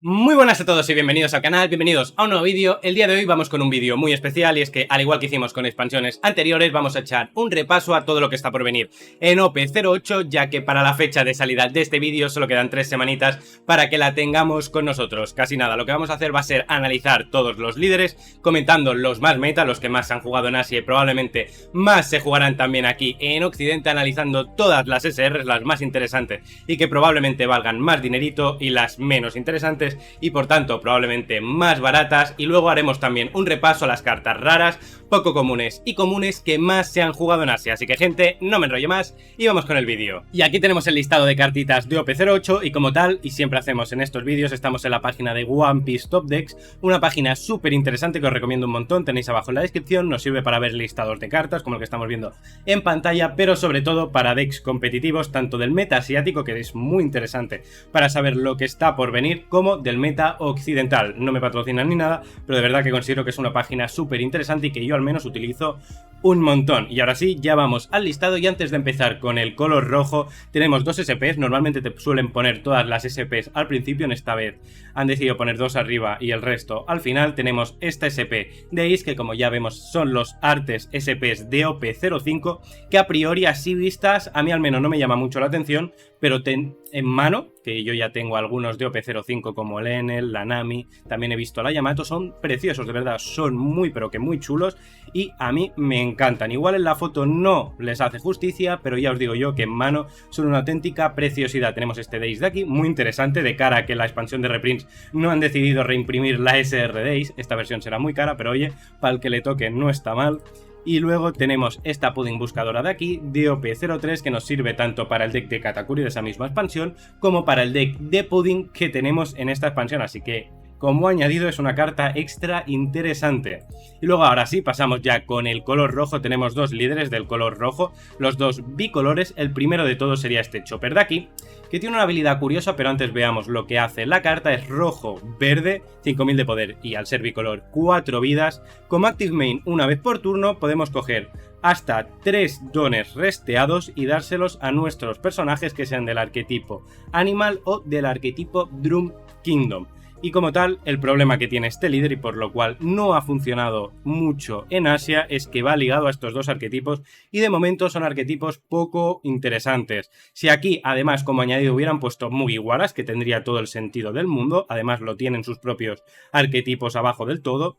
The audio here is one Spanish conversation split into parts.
Muy buenas a todos y bienvenidos al canal, bienvenidos a un nuevo vídeo. El día de hoy vamos con un vídeo muy especial y es que, al igual que hicimos con expansiones anteriores, vamos a echar un repaso a todo lo que está por venir en OP08, ya que para la fecha de salida de este vídeo solo quedan 3 semanitas para que la tengamos con nosotros. Casi nada, lo que vamos a hacer va a ser analizar todos los líderes, comentando los más meta, los que más se han jugado en Asia y probablemente más se jugarán también aquí en Occidente, analizando todas las SRs, las más interesantes y que probablemente valgan más dinerito, y las menos interesantes y por tanto probablemente más baratas, y luego haremos también un repaso a las cartas raras, poco comunes y comunes que más se han jugado en Asia. Así que, gente, no me enrollo más y vamos con el vídeo. Y aquí tenemos el listado de cartitas de OP08 y, como tal, y siempre hacemos en estos vídeos, estamos en la página de One Piece Top Decks, una página súper interesante que os recomiendo un montón, tenéis abajo en la descripción, nos sirve para ver listados de cartas como el que estamos viendo en pantalla, pero sobre todo para decks competitivos, tanto del meta asiático, que es muy interesante para saber lo que está por venir, como del meta occidental. No me patrocinan ni nada, pero de verdad que considero que es una página súper interesante y que yo al menos utilizo un montón. Y ahora sí, ya vamos al listado, y antes de empezar con el color rojo, tenemos dos SPs. Normalmente te suelen poner todas las SPs al principio, en esta vez han decidido poner dos arriba y el resto al final. Tenemos esta SP de Ace, que como ya vemos son los artes SPs de OP05, que a priori así vistas a mí al menos no me llama mucho la atención, pero en mano, que yo ya tengo algunos de OP05 como el Enel, la Nami, también he visto la Yamato, son preciosos, de verdad, son muy pero que muy chulos y a mí me encantan. Igual en la foto no les hace justicia, pero ya os digo yo que en mano son una auténtica preciosidad. Tenemos este Days de aquí, muy interesante, de cara a que la expansión de reprints no han decidido reimprimir la SR Days. Esta versión será muy cara, pero oye, para el que le toque no está mal. Y luego tenemos esta Pudding buscadora de aquí, de OP03, que nos sirve tanto para el deck de Katakuri de esa misma expansión, como para el deck de Pudding que tenemos en esta expansión, así que, como añadido, es una carta extra interesante. Y luego ahora sí, pasamos ya con el color rojo. Tenemos dos líderes del color rojo, los dos bicolores. El primero de todos sería este Chopper de aquí, que tiene una habilidad curiosa, pero antes veamos lo que hace. La carta es rojo-verde, 5000 de poder y al ser bicolor 4 vidas. Como Active Main una vez por turno podemos coger hasta 3 dones resteados y dárselos a nuestros personajes que sean del arquetipo Animal o del arquetipo Drum Kingdom. Y como tal, el problema que tiene este líder, y por lo cual no ha funcionado mucho en Asia, es que va ligado a estos dos arquetipos y de momento son arquetipos poco interesantes. Si aquí, además, como añadido hubieran puesto Mugiwaras, que tendría todo el sentido del mundo, además lo tienen sus propios arquetipos abajo del todo,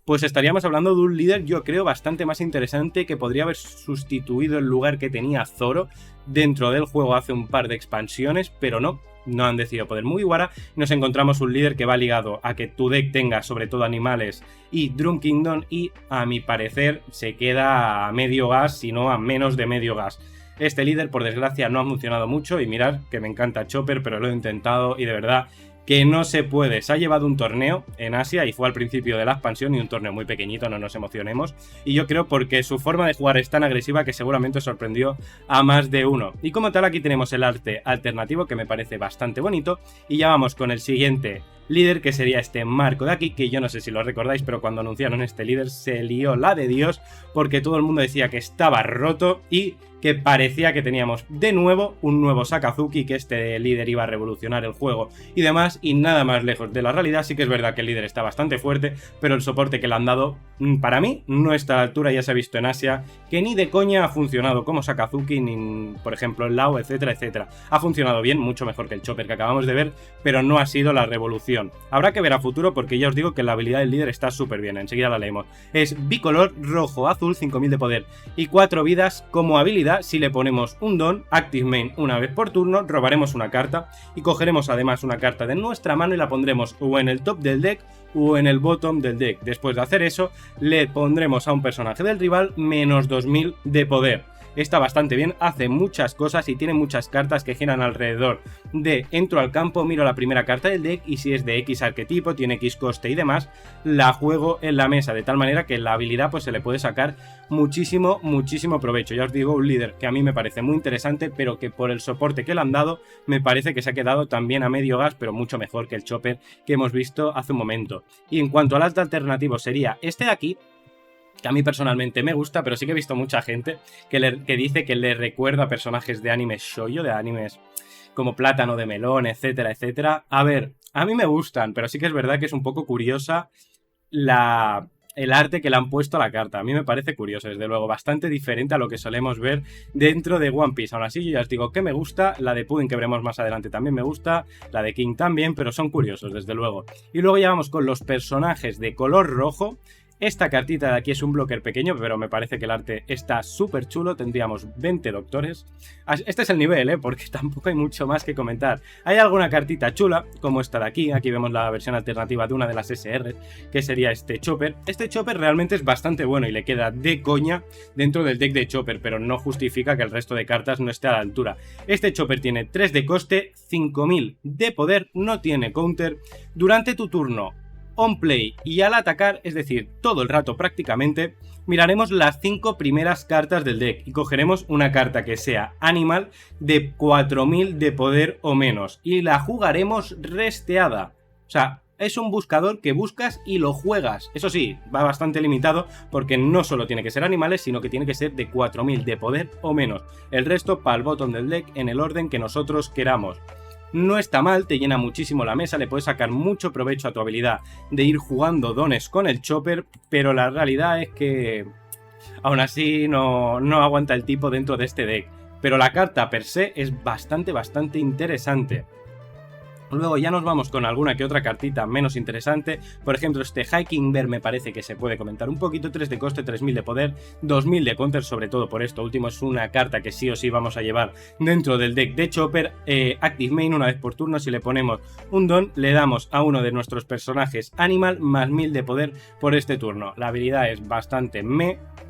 pues estaríamos hablando de un líder, yo creo, bastante más interesante, que podría haber sustituido el lugar que tenía Zoro dentro del juego hace un par de expansiones, pero no han decidido poner Mugiwara. Nos encontramos un líder que va ligado a que tu deck tenga sobre todo animales y Drum Kingdom, y a mi parecer se queda a medio gas, si no a menos de medio gas. Este líder, por desgracia, no ha funcionado mucho, y mirad que me encanta Chopper, pero lo he intentado y de verdad que no se puede. Se ha llevado un torneo en Asia y fue al principio de la expansión, y un torneo muy pequeñito, no nos emocionemos, y yo creo porque su forma de jugar es tan agresiva que seguramente sorprendió a más de uno. Y como tal, aquí tenemos el arte alternativo, que me parece bastante bonito, y ya vamos con el siguiente líder, que sería este Marco de aquí, que yo no sé si lo recordáis, pero cuando anunciaron este líder se lió la de Dios, porque todo el mundo decía que estaba roto y que parecía que teníamos de nuevo un nuevo Sakazuki, que este líder iba a revolucionar el juego y demás, y nada más lejos de la realidad. Sí que es verdad que el líder está bastante fuerte, pero el soporte que le han dado, para mí, no está a la altura. Ya se ha visto en Asia que ni de coña ha funcionado como Sakazuki, ni por ejemplo el Lao, etcétera, etcétera. Ha funcionado bien, mucho mejor que el Chopper que acabamos de ver, pero no ha sido la revolución. Habrá que ver a futuro, porque ya os digo que la habilidad del líder está súper bien, enseguida la leemos. Es bicolor, rojo-azul, 5000 de poder y 4 vidas. Como habilidad, si le ponemos un don, Active Main una vez por turno, robaremos una carta y cogeremos además una carta de nuestra mano y la pondremos o en el top del deck o en el bottom del deck. Después de hacer eso, le pondremos a un personaje del rival menos 2000 de poder. Está bastante bien, hace muchas cosas y tiene muchas cartas que giran alrededor de entro al campo, miro la primera carta del deck y si es de X arquetipo, tiene X coste y demás, la juego en la mesa, de tal manera que la habilidad pues se le puede sacar muchísimo provecho. Ya os digo, un líder que a mí me parece muy interesante, pero que por el soporte que le han dado me parece que se ha quedado también a medio gas, pero mucho mejor que el Chopper que hemos visto hace un momento. Y en cuanto al arte alternativo, sería este de aquí, que a mí personalmente me gusta, pero sí que he visto mucha gente que dice que le recuerda a personajes de animes shoujo, de animes como Plátano de Melón, etcétera, etcétera. A ver, A mí me gustan, pero sí que es verdad que es un poco curiosa el arte que le han puesto a la carta. A mí me parece curioso, desde luego, bastante diferente a lo que solemos ver dentro de One Piece. Aún así, yo ya os digo que me gusta, la de Pudding que veremos más adelante también me gusta, la de King también, pero son curiosos, desde luego. Y luego ya vamos con los personajes de color rojo. Esta cartita de aquí es un blocker pequeño, pero me parece que el arte está súper chulo. Tendríamos 20 doctores. Este es el nivel, porque tampoco hay mucho más que comentar. Hay alguna cartita chula, como esta de aquí. Aquí vemos la versión alternativa de una de las SR, que sería este Chopper. Este Chopper realmente es bastante bueno y le queda de coña dentro del deck de Chopper, pero no justifica que el resto de cartas no esté a la altura. Este Chopper tiene 3 de coste, 5000 de poder, no tiene counter. Durante tu turno, on play y al atacar, es decir, todo el rato prácticamente, miraremos las 5 primeras cartas del deck y cogeremos una carta que sea animal de 4000 de poder o menos y la jugaremos resteada. O sea, es un buscador que buscas y lo juegas. Eso sí, va bastante limitado porque no solo tiene que ser animales, sino que tiene que ser de 4000 de poder o menos. El resto para el bottom del deck en el orden que nosotros queramos. No está mal, te llena muchísimo la mesa, le puedes sacar mucho provecho a tu habilidad de ir jugando dones con el Chopper, pero la realidad es que aún así no aguanta el tipo dentro de este deck. Pero la carta per se es bastante interesante. Luego ya nos vamos con alguna que otra cartita menos interesante. Por ejemplo, este Hiking Bear me parece que se puede comentar un poquito. 3 de coste, 3000 de poder, 2000 de counter, sobre todo por esto último. Es una carta que sí o sí vamos a llevar dentro del deck de Chopper. Active Main, una vez por turno, si le ponemos un don, le damos a uno de nuestros personajes Animal más 1000 de poder por este turno. La habilidad es bastante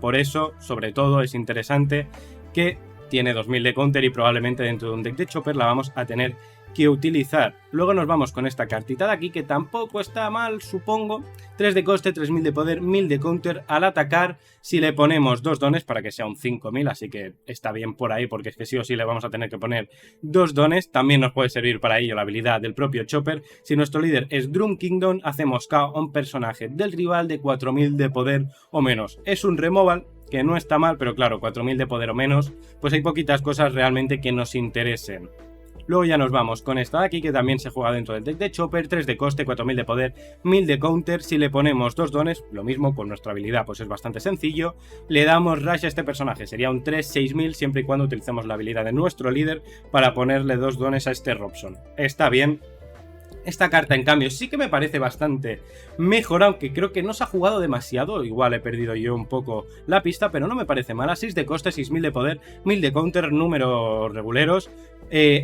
por eso, sobre todo, es interesante que tiene 2000 de counter y probablemente dentro de un deck de Chopper la vamos a tener que utilizar. Luego nos vamos con esta cartita de aquí que tampoco está mal, supongo. 3 de coste, 3000 de poder, 1000 de counter al atacar. Si le ponemos 2 dones para que sea un 5000, así que está bien por ahí porque es que sí o sí le vamos a tener que poner 2 dones. También nos puede servir para ello la habilidad del propio Chopper. Si nuestro líder es Drum Kingdom, hacemos KO a un personaje del rival de 4000 de poder o menos. Es un removal que no está mal, pero claro, 4000 de poder o menos, pues hay poquitas cosas realmente que nos interesen. Luego ya nos vamos con esta de aquí que también se juega dentro del deck de Chopper, 3 de coste, 4000 de poder, 1000 de counter. Si le ponemos 2 dones, lo mismo con nuestra habilidad, pues es bastante sencillo. Le damos rush a este personaje, sería un 3, 6000 siempre y cuando utilicemos la habilidad de nuestro líder para ponerle 2 dones a este Robson. Está bien. Esta carta, en cambio, sí que me parece bastante mejor, aunque creo que no se ha jugado demasiado. Igual he perdido yo un poco la pista, pero no me parece mala. 6 de coste, 6000 de poder, 1000 de counter, números reguleros.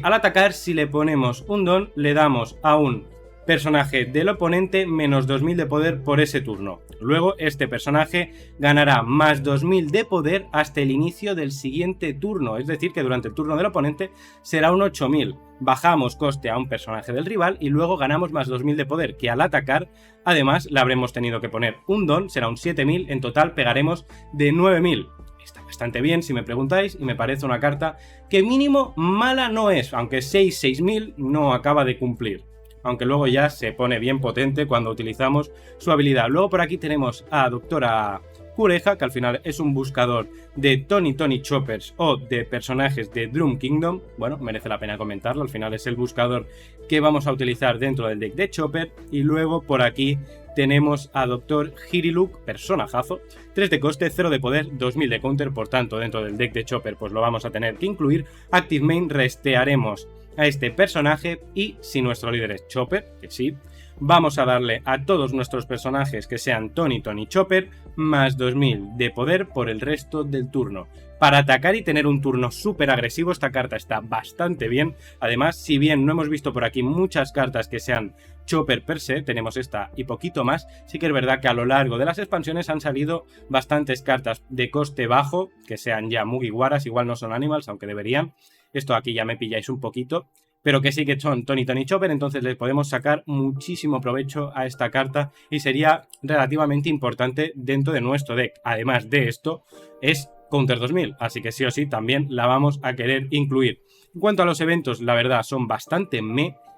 Al atacar, si le ponemos un don, le damos a un personaje del oponente menos 2000 de poder por ese turno. Luego este personaje ganará más 2000 de poder hasta el inicio del siguiente turno, es decir que durante el turno del oponente será un 8000. Bajamos coste a un personaje del rival y luego ganamos más 2000 de poder, que al atacar además le habremos tenido que poner un don, será un 7000, en total pegaremos de 9000. Está bastante bien si me preguntáis y me parece una carta que mínimo mala no es, aunque 6000 no acaba de cumplir. Aunque luego ya se pone bien potente cuando utilizamos su habilidad. Luego por aquí tenemos a Doctora Kureha, que al final es un buscador de Tony Choppers o de personajes de Drum Kingdom. Bueno, merece la pena comentarlo, al final es el buscador que vamos a utilizar dentro del deck de Chopper. Y luego por aquí tenemos a Dr. Hiriluk, personajazo, 3 de coste, 0 de poder, 2000 de counter, por tanto dentro del deck de Chopper pues lo vamos a tener que incluir. Active Main, restearemos a este personaje y si nuestro líder es Chopper, que sí, vamos a darle a todos nuestros personajes que sean Tony Chopper más 2000 de poder por el resto del turno. Para atacar y tener un turno súper agresivo, esta carta está bastante bien. Además, si bien no hemos visto por aquí muchas cartas que sean Chopper per se, tenemos esta y poquito más, sí que es verdad que a lo largo de las expansiones han salido bastantes cartas de coste bajo, que sean ya Mugiwaras, igual no son Animals, aunque deberían. Esto aquí ya me pilláis un poquito, pero que sí que son Tony Chopper, entonces les podemos sacar muchísimo provecho a esta carta y sería relativamente importante dentro de nuestro deck. Además de esto, es Counter 2000, así que sí o sí también la vamos a querer incluir. En cuanto a los eventos, la verdad son bastante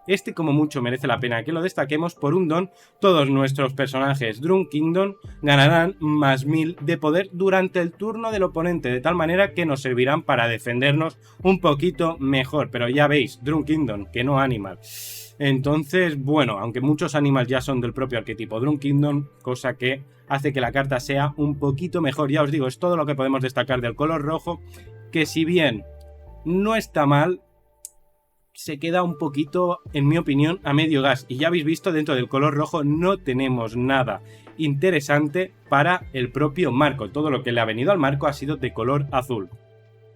Este como mucho merece la pena que lo destaquemos por un don. Todos nuestros personajes Drum Kingdom ganarán más 1000 de poder durante el turno del oponente, de tal manera que nos servirán para defendernos un poquito mejor. Pero ya veis, Drum Kingdom, que no Animal. Entonces, bueno, aunque muchos animals ya son del propio arquetipo Drunk Kingdom, cosa que hace que la carta sea un poquito mejor. Ya os digo, es todo lo que podemos destacar del color rojo, que si bien no está mal, se queda un poquito, en mi opinión, a medio gas. Y ya habéis visto, dentro del color rojo no tenemos nada interesante para el propio marco. Todo lo que le ha venido al marco ha sido de color azul.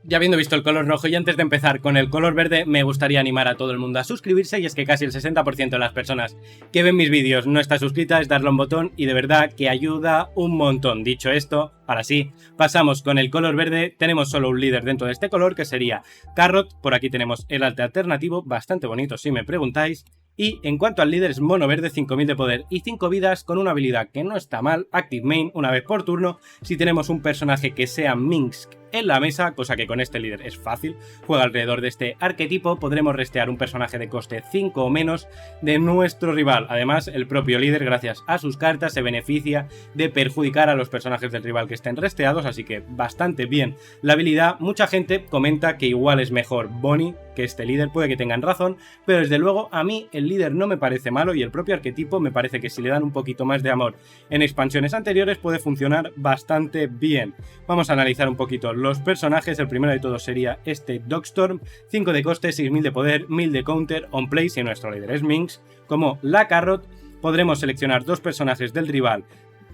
Ya habiendo visto el color rojo y antes de empezar con el color verde, me gustaría animar a todo el mundo a suscribirse, y es que casi el 60% de las personas que ven mis vídeos no está suscrita, es darle a un botón y de verdad que ayuda un montón. Dicho esto, ahora sí, pasamos con el color verde. Tenemos solo un líder dentro de este color, que sería Carrot. Por aquí tenemos el arte alternativo, bastante bonito si me preguntáis. Y en cuanto al líder, es mono verde, 5000 de poder y 5 vidas, con una habilidad que no está mal, Active Main, una vez por turno. Si tenemos un personaje que sea Minx en la mesa, cosa que con este líder es fácil, juega alrededor de este arquetipo, podremos restear un personaje de coste 5 o menos de nuestro rival. Además, el propio líder, gracias a sus cartas, se beneficia de perjudicar a los personajes del rival que estén resteados, así que bastante bien la habilidad. Mucha gente comenta que igual es mejor Bonnie que este líder, puede que tengan razón, pero desde luego a mí el líder no me parece malo, y el propio arquetipo me parece que si le dan un poquito más de amor en expansiones anteriores puede funcionar bastante bien. Vamos a analizar un poquito los personajes. El primero de todos sería este Dogstorm, 5 de coste, 6000 de poder, 1000 de counter, on play si nuestro líder es Minx. Como la Carrot, podremos seleccionar dos personajes del rival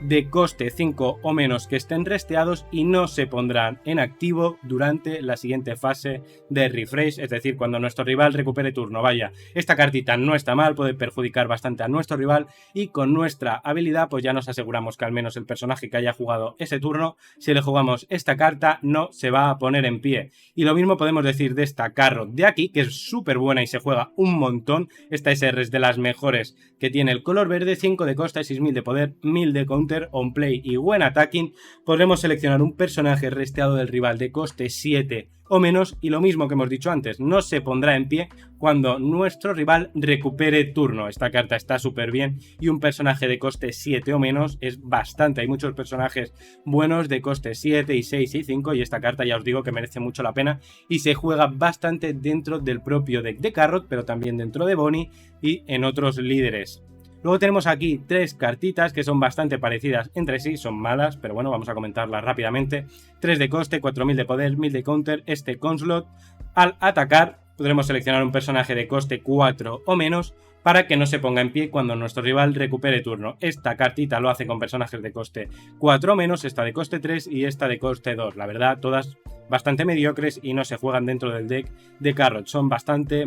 de coste 5 o menos que estén resteados y no se pondrán en activo durante la siguiente fase de refresh, es decir, cuando nuestro rival recupere turno. Vaya, esta cartita no está mal, puede perjudicar bastante a nuestro rival, y con nuestra habilidad pues ya nos aseguramos que al menos el personaje que haya jugado ese turno, si le jugamos esta carta, no se va a poner en pie. Y lo mismo podemos decir de esta Carrot de aquí, que es súper buena y se juega un montón. Esta SR es de las mejores que tiene el color verde, 5 de coste, 6000 de poder, 1000 de counter, on play y buen attacking. Podremos seleccionar un personaje resteado del rival de coste 7 o menos, y lo mismo que hemos dicho antes, no se pondrá en pie cuando nuestro rival recupere turno. Esta carta está súper bien, y un personaje de coste 7 o menos es bastante. Hay muchos personajes buenos de coste 7 y 6 y 5, y esta carta ya os digo que merece mucho la pena y se juega bastante dentro del propio deck de Carrot, pero también dentro de Bonnie y en otros líderes. Luego tenemos aquí tres cartitas que son bastante parecidas entre sí, son malas, pero bueno, vamos a comentarlas rápidamente. 3 de coste, 4000 de poder, 1000 de counter, este Conslot. Al atacar podremos seleccionar un personaje de coste 4 o menos para que no se ponga en pie cuando nuestro rival recupere turno. Esta cartita lo hace con personajes de coste 4 o menos, esta de coste 3 y esta de coste 2. La verdad, todas bastante mediocres y no se juegan dentro del deck de Carrot, son bastante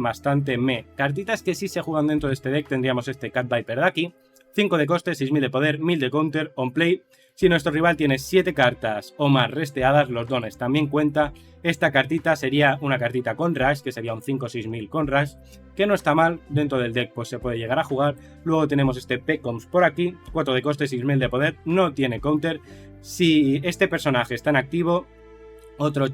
meh. Cartitas que sí se juegan dentro de este deck, tendríamos este Cat Viper de aquí, 5 de coste, 6000 de poder, 1000 de counter, on play. Si nuestro rival tiene 7 cartas o más resteadas, los dones también cuenta. Esta cartita sería una cartita con Rush, que sería un 5-6000 con Rush, que no está mal, dentro del deck pues se puede llegar a jugar. Luego tenemos este Pecoms por aquí, 4 de coste, 6000 de poder, no tiene counter. Si este personaje está en activo, otros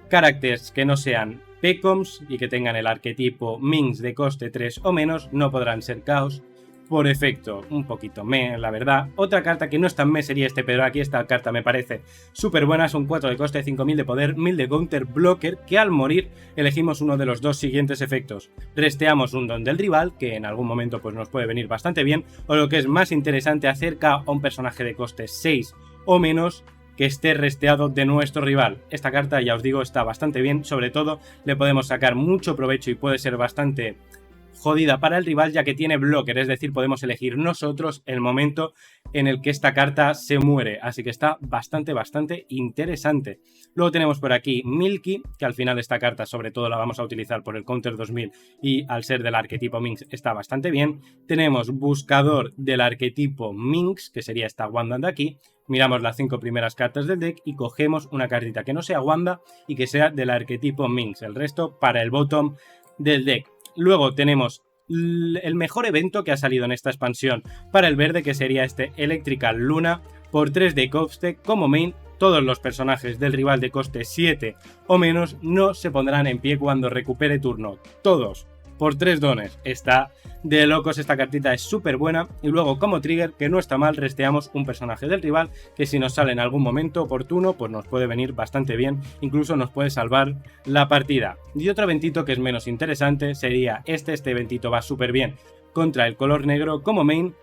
caracteres que no sean Pecoms y que tengan el arquetipo Minx de coste 3 o menos no podrán ser Caos. Por efecto, un poquito meh, la verdad. Otra carta que no es tan meh sería este, pero aquí esta carta me parece súper buena. Son 4 de coste, 5000 de poder, 1000 de counter, blocker, que al morir elegimos uno de los dos siguientes efectos. Resteamos un don del rival, que en algún momento pues nos puede venir bastante bien, o lo que es más interesante, acerca a un personaje de coste 6 o menos que esté resteado de nuestro rival. Esta carta, ya os digo, está bastante bien, sobre todo le podemos sacar mucho provecho y puede ser bastante jodida para el rival, ya que tiene blocker, es decir, podemos elegir nosotros el momento en el que esta carta se muere, así que está bastante interesante. Luego tenemos por aquí Milky, que al final esta carta sobre todo la vamos a utilizar por el counter 2000 y al ser del arquetipo Minx está bastante bien. Tenemos Buscador del arquetipo Minx, que sería esta Wanda de aquí. Miramos las 5 primeras cartas del deck y cogemos una cartita que no sea Wanda y que sea del arquetipo Minx, el resto para el bottom del deck. Luego tenemos el mejor evento que ha salido en esta expansión para el verde, que sería este Electrical Luna, por 3 de coste como main. Todos los personajes del rival de coste 7 o menos no se pondrán en pie cuando recupere turno. Todos. por 3 dones. Está de locos, esta cartita es súper buena. Y luego como trigger, que no está mal, resteamos un personaje del rival que si nos sale en algún momento oportuno, pues nos puede venir bastante bien, incluso nos puede salvar la partida. Y otro eventito que es menos interesante sería este eventito va súper bien contra el color negro como main.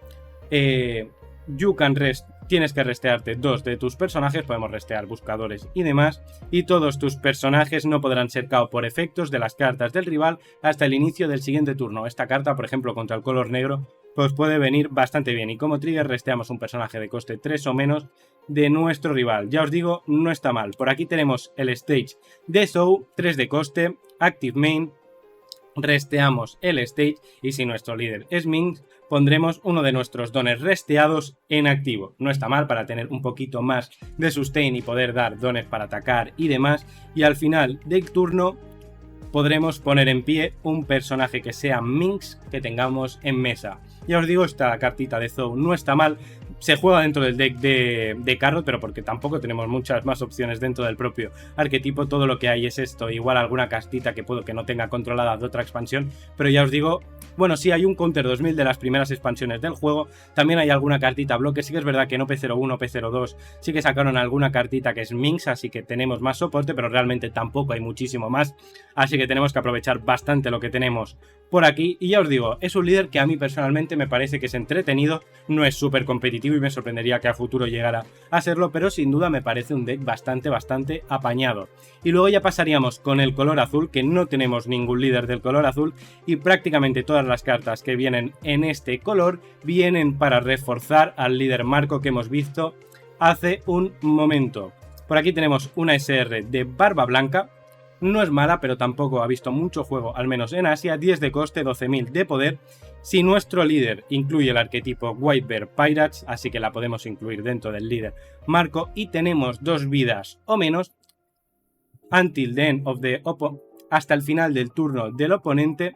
You can rest, tienes que restearte 2 de tus personajes, podemos restear buscadores y demás, y todos tus personajes no podrán ser KO por efectos de las cartas del rival hasta el inicio del siguiente turno. Esta carta, por ejemplo, contra el color negro, pues puede venir bastante bien, y como trigger resteamos un personaje de coste 3 o menos de nuestro rival. Ya os digo, no está mal. Por aquí tenemos el stage de Show, 3 de coste, Active Main, resteamos el stage y si nuestro líder es Minx, pondremos uno de nuestros dones resteados en activo. No está mal para tener un poquito más de sustain y poder dar dones para atacar y demás. Y al final del turno podremos poner en pie un personaje que sea Minx que tengamos en mesa. Ya os digo, esta cartita de Zou no está mal. Se juega dentro del deck de Carrot, pero porque tampoco tenemos muchas más opciones dentro del propio arquetipo. Todo lo que hay es esto, igual alguna castita que puedo que no tenga controlada de otra expansión, pero ya os digo, bueno, sí hay un Counter 2000 de las primeras expansiones del juego, también hay alguna cartita bloque, sí que es verdad que en OP01, OP02 sí que sacaron alguna cartita que es Minx, así que tenemos más soporte, pero realmente tampoco hay muchísimo más, así que tenemos que aprovechar bastante lo que tenemos por aquí, y ya os digo, es un líder que a mí personalmente me parece que es entretenido, no es súper competitivo y me sorprendería que a futuro llegara a serlo, pero sin duda me parece un deck bastante apañado. Y luego ya pasaríamos con el color azul, que no tenemos ningún líder del color azul y prácticamente todas las cartas que vienen en este color vienen para reforzar al líder Marco que hemos visto hace un momento. Por aquí tenemos una SR de Barba Blanca. No es mala, pero tampoco ha visto mucho juego, al menos en Asia. 10 de coste, 12.000 de poder. Si nuestro líder incluye el arquetipo White Bear Pirates, así que la podemos incluir dentro del líder Marco, y tenemos 2 vidas o menos, until the end of the hasta el final del turno del oponente,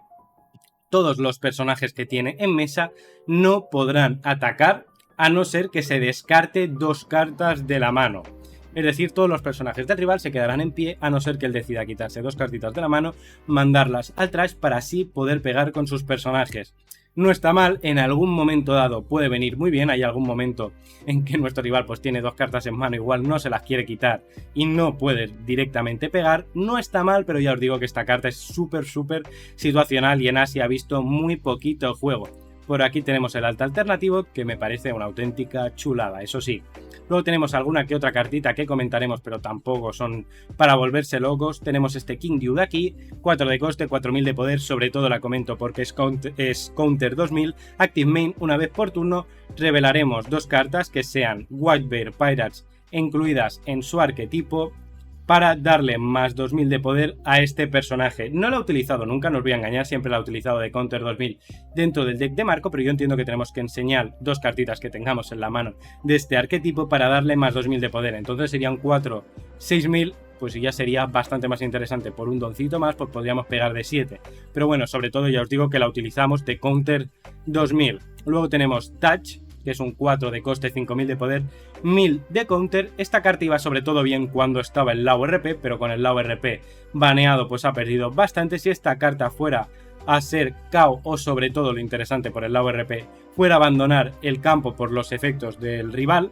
todos los personajes que tiene en mesa no podrán atacar a no ser que se descarte 2 cartas de la mano. Es decir, todos los personajes del rival se quedarán en pie a no ser que él decida quitarse 2 cartitas de la mano, mandarlas al trash para así poder pegar con sus personajes. No está mal, en algún momento dado puede venir muy bien, hay algún momento en que nuestro rival pues tiene 2 cartas en mano, igual no se las quiere quitar y no puede directamente pegar, no está mal, pero ya os digo que esta carta es súper situacional y en Asia ha visto muy poquito juego. Por aquí tenemos el alta alternativo, que me parece una auténtica chulada, eso sí. Luego tenemos alguna que otra cartita que comentaremos, pero tampoco son para volverse locos. Tenemos este King Dew de aquí, 4 de coste, 4.000 de poder, sobre todo la comento porque es Counter 2000. Active Main, una vez por turno, revelaremos 2 cartas que sean White Bear Pirates incluidas en su arquetipo, para darle más 2000 de poder a este personaje. No lo he utilizado nunca, no os voy a engañar, siempre lo he utilizado de Counter 2000 dentro del deck de Marco, pero yo entiendo que tenemos que enseñar 2 cartitas que tengamos en la mano de este arquetipo para darle más 2000 de poder. Entonces serían 4, 6000, pues ya sería bastante más interesante. Por un doncito más, pues podríamos pegar de 7. Pero bueno, sobre todo ya os digo que la utilizamos de Counter 2000. Luego tenemos Touch, que es un 4 de coste, 5000 de poder, 1000 de counter. Esta carta iba sobre todo bien cuando estaba el Lao RP, pero con el Lao RP baneado pues ha perdido bastante. Si esta carta fuera a ser KO o sobre todo lo interesante por el Lao RP fuera abandonar el campo por los efectos del rival,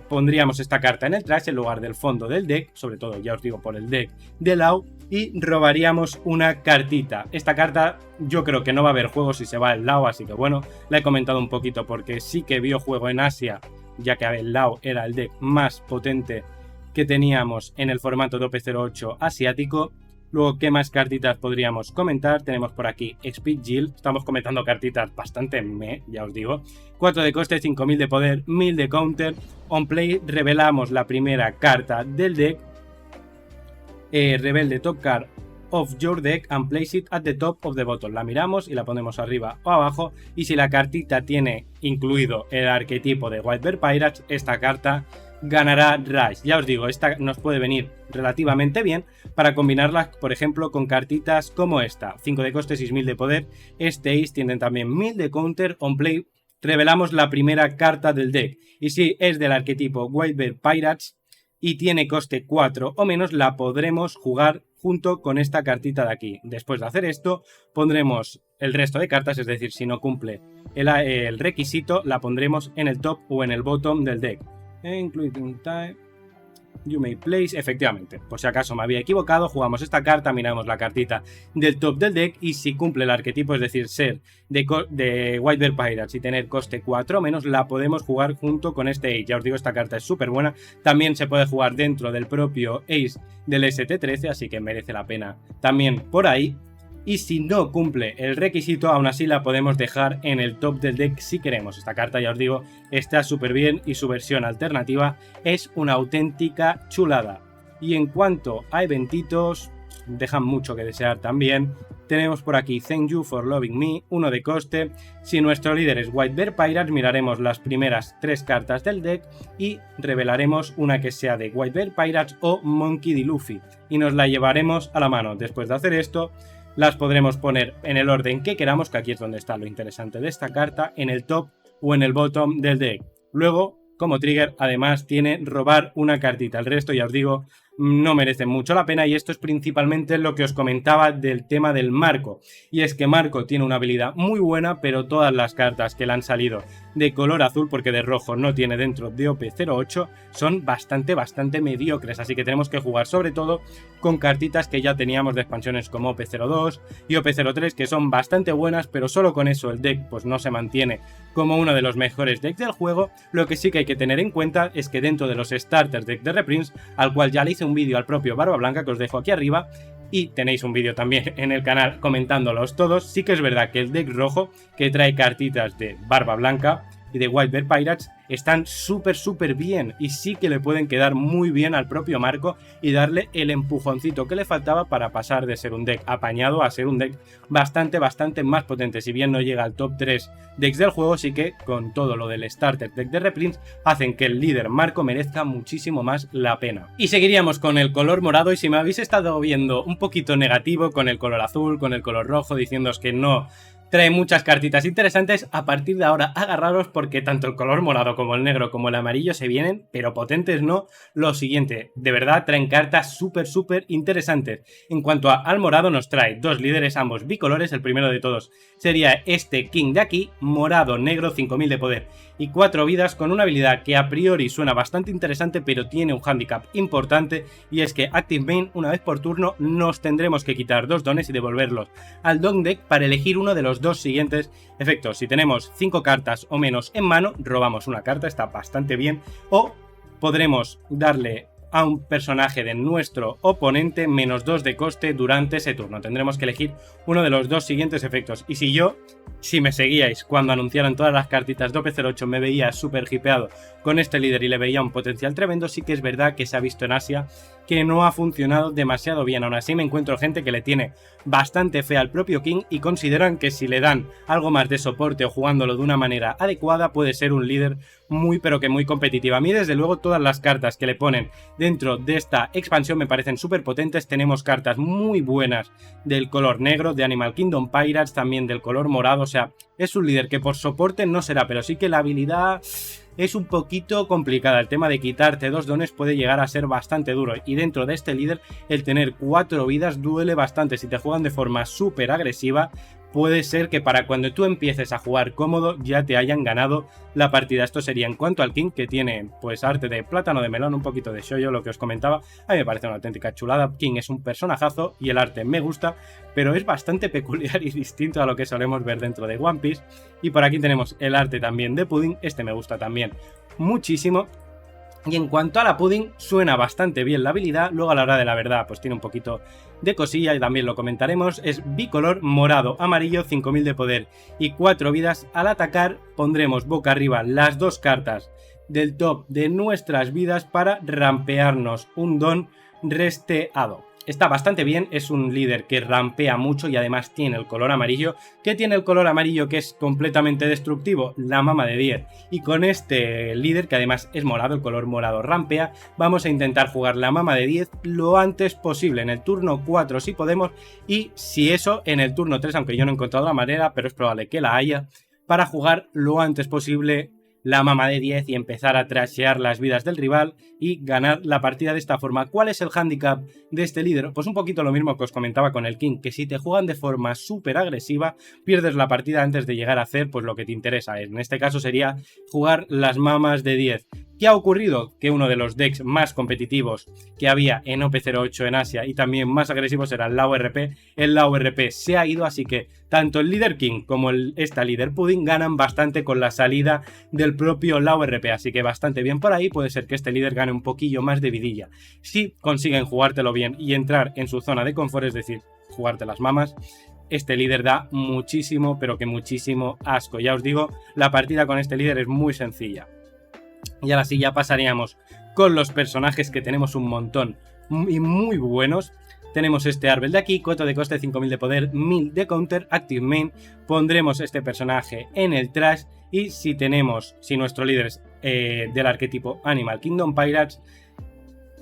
pondríamos esta carta en el trash en lugar del fondo del deck, sobre todo ya os digo por el deck de Lao, y robaríamos una cartita. Esta carta yo creo que no va a haber juego si se va el Lao, así que bueno, la he comentado un poquito porque sí que vio juego en Asia, ya que el Lao era el deck más potente que teníamos en el formato de OP08 asiático. Luego, ¿qué más cartitas podríamos comentar? Tenemos por aquí Speed Jill. Estamos comentando cartitas bastante ya os digo. 4 de coste, 5000 de poder, 1000 de counter. On play revelamos la primera carta del deck. Reveal the top card of your deck and place it at the top of the bottom. La miramos y la ponemos arriba o abajo. Y si la cartita tiene incluido el arquetipo de White Bear Pirates, esta carta ganará Rush. Ya os digo, esta nos puede venir relativamente bien para combinarla, por ejemplo, con cartitas como esta. 5 de coste, 6000 de poder. Este Ace tienen también 1000 de counter. On play revelamos la primera carta del deck. Y si es del arquetipo White Bear Pirates y tiene coste 4 o menos, la podremos jugar junto con esta cartita de aquí. Después de hacer esto, pondremos el resto de cartas, es decir, si no cumple el requisito, la pondremos en el top o en el bottom del deck. Including time, you may place, efectivamente, por si acaso me había equivocado, jugamos esta carta, miramos la cartita del top del deck y si cumple el arquetipo, es decir, ser de White Bear Pirates y tener coste 4 menos, la podemos jugar junto con este Ace. Ya os digo, esta carta es súper buena, también se puede jugar dentro del propio Ace del ST13, así que merece la pena también por ahí. Y si no cumple el requisito, aún así la podemos dejar en el top del deck si queremos. Esta carta, ya os digo, está súper bien y su versión alternativa es una auténtica chulada. Y en cuanto a eventitos, dejan mucho que desear también. Tenemos por aquí Thank You for Loving Me, uno de coste. Si nuestro líder es White Bear Pirates, miraremos las primeras 3 cartas del deck y revelaremos una que sea de White Bear Pirates o Monkey D. Luffy. Y nos la llevaremos a la mano. Después de hacer esto, las podremos poner en el orden que queramos, que aquí es donde está lo interesante de esta carta, en el top o en el bottom del deck. Luego, como trigger, además tiene robar una cartita. El resto, ya os digo, no merece mucho la pena y esto es principalmente lo que os comentaba del tema del Marco. Y es que Marco tiene una habilidad muy buena, pero todas las cartas que le han salido de color azul, porque de rojo no tiene dentro de OP08, son bastante mediocres. Así que tenemos que jugar sobre todo con cartitas que ya teníamos de expansiones como OP02 y OP03, que son bastante buenas, pero solo con eso el deck pues no se mantiene como uno de los mejores decks del juego. Lo que sí que hay que tener en cuenta es que dentro de los starters deck de reprints, al cual ya le hice un vídeo al propio Barba Blanca que os dejo aquí arriba, y tenéis un vídeo también en el canal comentándolos todos, sí que es verdad que el deck rojo, que trae cartitas de Barba Blanca y de White Bear Pirates, están súper bien y sí que le pueden quedar muy bien al propio Marco y darle el empujoncito que le faltaba para pasar de ser un deck apañado a ser un deck bastante más potente. Si bien no llega al top 3 decks del juego, sí que con todo lo del starter deck de reprints hacen que el líder Marco merezca muchísimo más la pena. Y seguiríamos con el color morado, y si me habéis estado viendo un poquito negativo con el color azul, con el color rojo, diciéndoos que no trae muchas cartitas interesantes, a partir de ahora agarraros porque tanto el color morado como el negro como el amarillo se vienen, pero potentes no. Lo siguiente, de verdad traen cartas súper interesantes. En cuanto al morado, nos trae 2 líderes, ambos bicolores. El primero de todos sería este King de aquí, morado, negro, 5000 de poder y 4 vidas, con una habilidad que a priori suena bastante interesante, pero tiene un handicap importante, y es que Active Main, una vez por turno, nos tendremos que quitar 2 dones y devolverlos al don deck para elegir uno de los 2 siguientes efectos. Si tenemos 5 cartas o menos en mano, robamos una carta, está bastante bien, o podremos darle a un personaje de nuestro oponente -2 de coste durante ese turno. Tendremos que elegir uno de los 2 siguientes efectos. Y si me seguíais cuando anunciaron todas las cartitas de OP08, me veía súper hipeado con este líder y le veía un potencial tremendo, sí que es verdad que se ha visto en Asia que no ha funcionado demasiado bien. Aún así me encuentro gente que le tiene bastante fe al propio King y consideran que si le dan algo más de soporte o jugándolo de una manera adecuada puede ser un líder muy competitivo. A mí desde luego todas las cartas que le ponen dentro de esta expansión me parecen súper potentes. Tenemos cartas muy buenas del color negro, de Animal Kingdom Pirates, también del color morado. O sea, es un líder que por soporte no será, pero sí que la habilidad es un poquito complicada. El tema de quitarte 2 dones puede llegar a ser bastante duro, y dentro de este líder el tener 4 vidas duele bastante. Si te juegan de forma súper agresiva, puede ser que para cuando tú empieces a jugar cómodo ya te hayan ganado la partida. Esto sería en cuanto al King, que tiene pues arte de plátano de melón, un poquito de shoyo, lo que os comentaba. A mí me parece una auténtica chulada. King es un personajazo y el arte me gusta, pero es bastante peculiar y distinto a lo que solemos ver dentro de One Piece. Y por aquí tenemos el arte también de Pudding, este me gusta también muchísimo. Y en cuanto a la Pudding, suena bastante bien la habilidad, luego a la hora de la verdad pues tiene un poquito de cosilla y también lo comentaremos. Es bicolor, morado, amarillo, 5000 de poder y 4 vidas. Al atacar pondremos boca arriba las 2 cartas del top de nuestras vidas para rampearnos un don resteado. Está bastante bien, es un líder que rampea mucho y además tiene el color amarillo. ¿Qué tiene el color amarillo que es completamente destructivo? La mama de 10. Y con este líder, que además es morado, el color morado rampea, vamos a intentar jugar la mama de 10 lo antes posible, en el turno 4 si podemos, y si eso, en el turno 3, aunque yo no he encontrado la manera, pero es probable que la haya, para jugar lo antes posible la mama de 10 y empezar a trashear las vidas del rival y ganar la partida de esta forma. ¿Cuál es el hándicap de este líder? Pues un poquito lo mismo que os comentaba con el King, que si te juegan de forma súper agresiva, pierdes la partida antes de llegar a hacer pues lo que te interesa. En este caso sería jugar las mamas de 10. ¿Qué ha ocurrido? Que uno de los decks más competitivos que había en OP08 en Asia y también más agresivos era el LAO-RP. El LAO-RP se ha ido, así que tanto el líder King como esta líder Pudding ganan bastante con la salida del propio LAO-RP, así que bastante bien por ahí. Puede ser que este líder gane un poquillo más de vidilla. Si consiguen jugártelo bien y entrar en su zona de confort, es decir, jugarte las mamas, este líder da muchísimo, pero que muchísimo asco. Ya os digo, la partida con este líder es muy sencilla. Y ahora sí, ya pasaríamos con los personajes, que tenemos un montón y muy buenos. Tenemos este árbol de aquí, 4 de coste, 5000 de poder, 1000 de counter, active main. Pondremos este personaje en el trash y si nuestro líder es del arquetipo Animal Kingdom Pirates,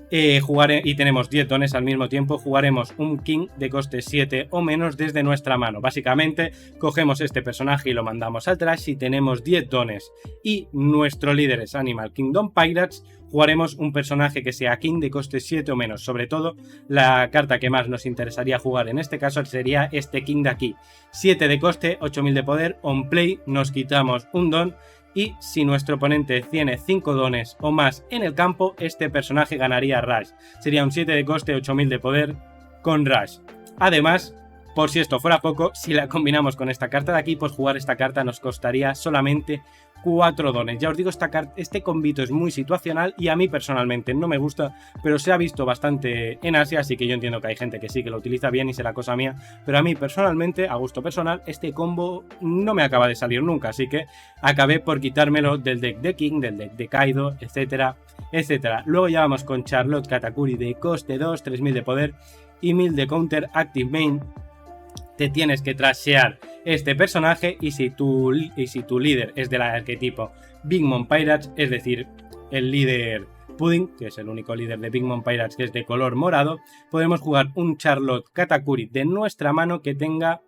y tenemos 10 dones al mismo tiempo, jugaremos un King de coste 7 o menos desde nuestra mano. Básicamente cogemos este personaje y lo mandamos al trash. Si tenemos 10 dones y nuestro líder es Animal Kingdom Pirates, jugaremos un personaje que sea King de coste 7 o menos. Sobre todo, la carta que más nos interesaría jugar en este caso sería este King de aquí. 7 de coste, 8000 de poder, on play nos quitamos un don. Y si nuestro oponente tiene 5 dones o más en el campo, este personaje ganaría Rush. Sería un 7 de coste, 8000 de poder con Rush. Además, por si esto fuera poco, si la combinamos con esta carta de aquí, pues jugar esta carta nos costaría solamente 4 dones. Ya os digo, este combito es muy situacional y a mí personalmente no me gusta, pero se ha visto bastante en Asia, así que yo entiendo que hay gente que sí que lo utiliza bien y será cosa mía, pero a mí personalmente, a gusto personal, este combo no me acaba de salir nunca, así que acabé por quitármelo del deck de King, del deck de Kaido, etcétera, etcétera. Luego ya vamos con Charlotte Katakuri de coste 2, 3000 de poder y 1000 de counter, active main. Te tienes que trashear este personaje y si tu líder es del arquetipo Big Mom Pirates, es decir, el líder Pudding, que es el único líder de Big Mom Pirates que es de color morado, podemos jugar un Charlotte Katakuri de nuestra mano que tenga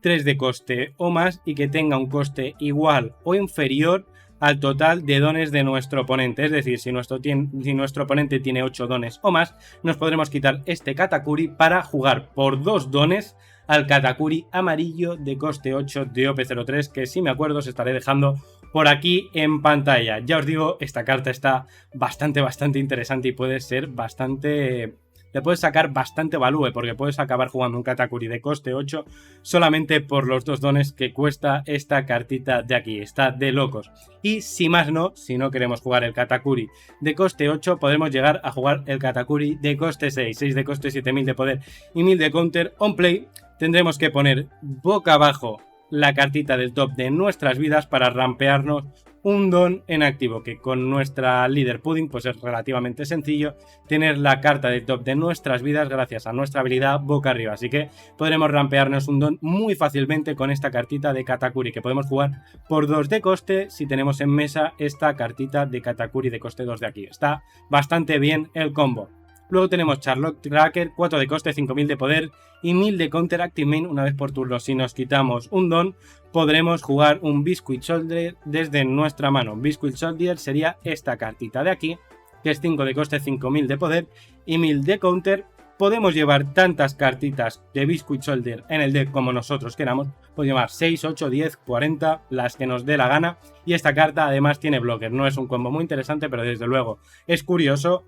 3 de coste o más y que tenga un coste igual o inferior al total de dones de nuestro oponente. Es decir, si nuestro oponente tiene 8 dones o más, nos podremos quitar este Katakuri para jugar por 2 dones al Katakuri amarillo de coste 8 de OP03, que si me acuerdo os estaré dejando por aquí en pantalla. Ya os digo, esta carta está bastante interesante y puede ser bastante... Le puedes sacar bastante value porque puedes acabar jugando un Katakuri de coste 8 solamente por los 2 dones que cuesta esta cartita de aquí. Está de locos. Y si más no, si no queremos jugar el Katakuri de coste 8, podemos llegar a jugar el Katakuri de coste 6. 6 de coste, 7000 de poder y 1000 de counter. On play tendremos que poner boca abajo la cartita del top de nuestras vidas para rampearnos un don en activo, que con nuestra líder Pudding pues es relativamente sencillo tener la carta de top de nuestras vidas gracias a nuestra habilidad boca arriba, así que podremos rampearnos un don muy fácilmente con esta cartita de Katakuri, que podemos jugar por 2 de coste si tenemos en mesa esta cartita de Katakuri de coste 2 de aquí. Está bastante bien el combo. Luego tenemos Charlotte Tracker, 4 de coste, 5000 de poder y 1000 de counter, active main una vez por turno. Si nos quitamos un don, podremos jugar un Biscuit Soldier desde nuestra mano. Biscuit Soldier sería esta cartita de aquí, que es 5 de coste, 5000 de poder y 1000 de counter. Podemos llevar tantas cartitas de Biscuit Soldier en el deck como nosotros queramos. Podemos llevar 6, 8, 10, 40, las que nos dé la gana. Y esta carta además tiene blocker. No es un combo muy interesante, pero desde luego es curioso.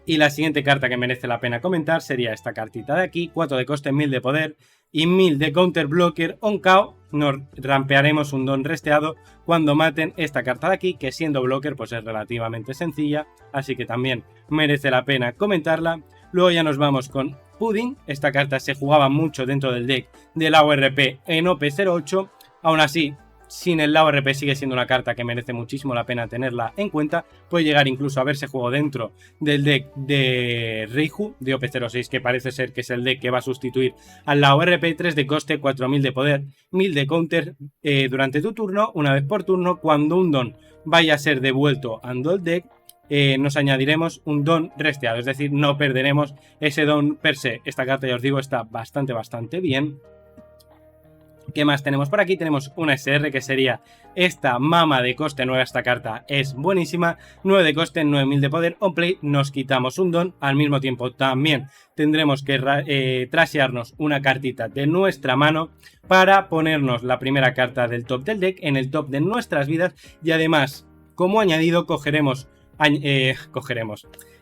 Y la siguiente carta que merece la pena comentar sería esta cartita de aquí, 4 de coste, 1000 de poder y 1000 de counter blocker. On KO nos rampearemos un don resteado cuando maten esta carta de aquí, que siendo blocker pues es relativamente sencilla, así que también merece la pena comentarla. Luego ya nos vamos con Pudding. Esta carta se jugaba mucho dentro del deck del LAO-RP en OP08, aún así sin el LAO-RP sigue siendo una carta que merece muchísimo la pena tenerla en cuenta. Puede llegar incluso a verse juego dentro del deck de Reiju de OP06, que parece ser que es el deck que va a sustituir al LAO-RP. 3 de coste, 4000 de poder, 1000 de counter durante tu turno. Una vez por turno, cuando un don vaya a ser devuelto ando el deck, nos añadiremos un don resteado, es decir, no perderemos ese don per se. Esta carta, ya os digo, está bastante bien, ¿Qué más tenemos por aquí? Tenemos una SR que sería esta mama de coste 9. Esta carta es buenísima, 9 de coste, 9000 de poder, on play nos quitamos un don, al mismo tiempo también tendremos que trashearnos una cartita de nuestra mano para ponernos la primera carta del top del deck en el top de nuestras vidas y además, como añadido,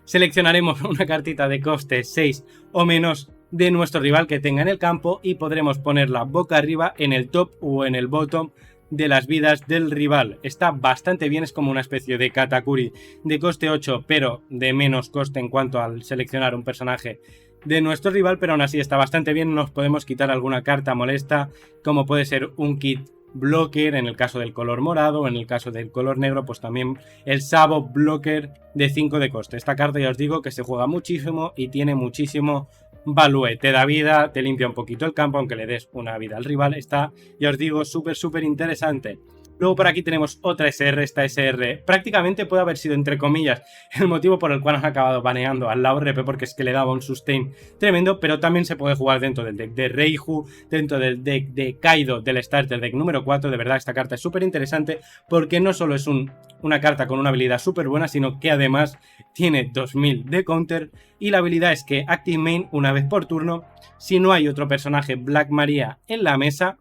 seleccionaremos una cartita de coste 6 o menos de nuestro rival que tenga en el campo y podremos ponerla boca arriba en el top o en el bottom de las vidas del rival. Está bastante bien, es como una especie de Katakuri de coste 8 pero de menos coste en cuanto al seleccionar un personaje de nuestro rival, pero aún así está bastante bien. Nos podemos quitar alguna carta molesta como puede ser un kit blocker en el caso del color morado, en el caso del color negro pues también el Sabo blocker de 5 de coste. Esta carta ya os digo que se juega muchísimo y tiene muchísimo value, te da vida, te limpia un poquito el campo aunque le des una vida al rival. Está, ya os digo, súper interesante. Luego por aquí tenemos otra SR, esta SR prácticamente puede haber sido entre comillas el motivo por el cual han acabado baneando al LAO-RP porque es que le daba un sustain tremendo, pero también se puede jugar dentro del deck de Reiju, dentro del deck de Kaido del starter deck número 4, de verdad esta carta es súper interesante porque no solo es una carta con una habilidad súper buena, sino que además tiene 2000 de counter y la habilidad es que Active Main una vez por turno, si no hay otro personaje Black Maria en la mesa,